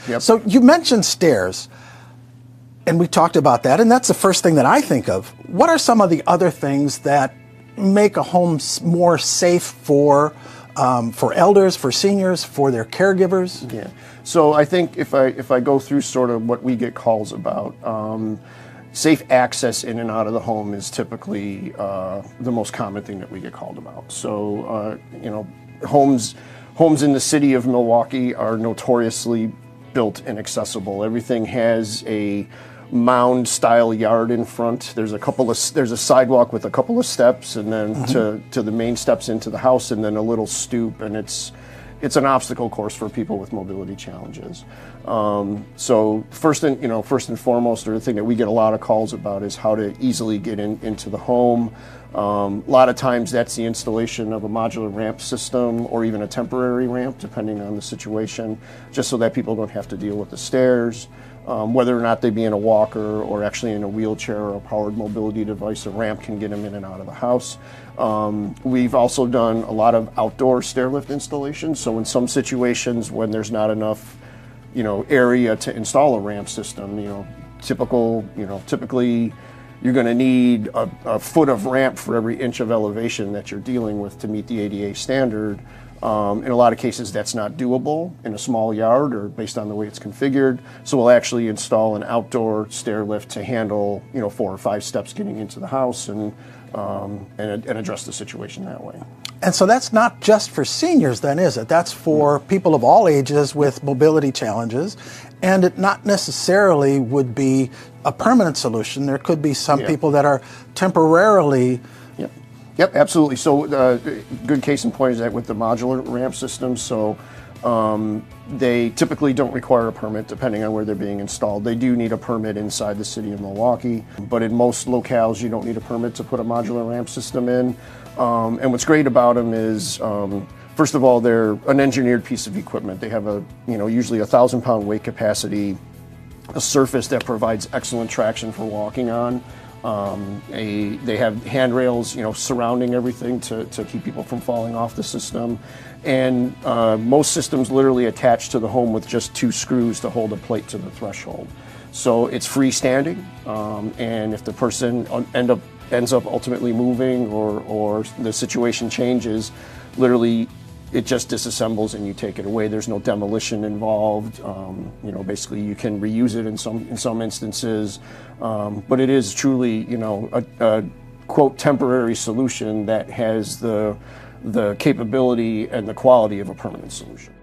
Yep. So you mentioned stairs, and we talked about that, and that's the first thing that I think of. What are some of the other things that make a home more safe for elders, for seniors, for their caregivers? Yeah. So I think if I go through sort of what we get calls about, safe access in and out of the home is typically the most common thing that we get called about. So homes in the city of Milwaukee are notoriously built inaccessible. Everything has a mound style yard in front. There's a sidewalk with a couple of steps, and then to the main steps into the house, and then a little stoop, and it's an obstacle course for people with mobility challenges. So first and foremost, or the thing that we get a lot of calls about is how to easily get into the home. A lot of times that's the installation of a modular ramp system or even a temporary ramp, depending on the situation, just so that people don't have to deal with the stairs. Whether or not they be in a walker or actually in a wheelchair or a powered mobility device, a ramp can get them in and out of the house. We've also done a lot of outdoor stair lift installations. So in some situations when there's not enough, area to install a ramp system, typically you're going to need a foot of ramp for every inch of elevation that you're dealing with to meet the ADA standard. In a lot of cases, that's not doable in a small yard or based on the way it's configured. So we'll actually install an outdoor stair lift to handle, 4 or 5 steps getting into the house and address the situation that way. And so that's not just for seniors then, is it? That's for people of all ages with mobility challenges, and it not necessarily would be a permanent solution. There could be some people that are temporarily. Yep, absolutely. So good case in point is that with the modular ramp system, so they typically don't require a permit depending on where they're being installed. They do need a permit inside the city of Milwaukee, but in most locales you don't need a permit to put a modular ramp system in. And what's great about them is, first of all, they're an engineered piece of equipment. They have usually 1,000-pound weight capacity, a surface that provides excellent traction for walking on. They have handrails, surrounding everything to keep people from falling off the system. And most systems literally attach to the home with just 2 screws to hold a plate to the threshold. So it's freestanding, and if the person ends up ultimately moving or the situation changes, literally it just disassembles and you take it away. There's no demolition involved. Basically you can reuse it in some instances, but it is truly, a quote temporary solution that has the capability and the quality of a permanent solution.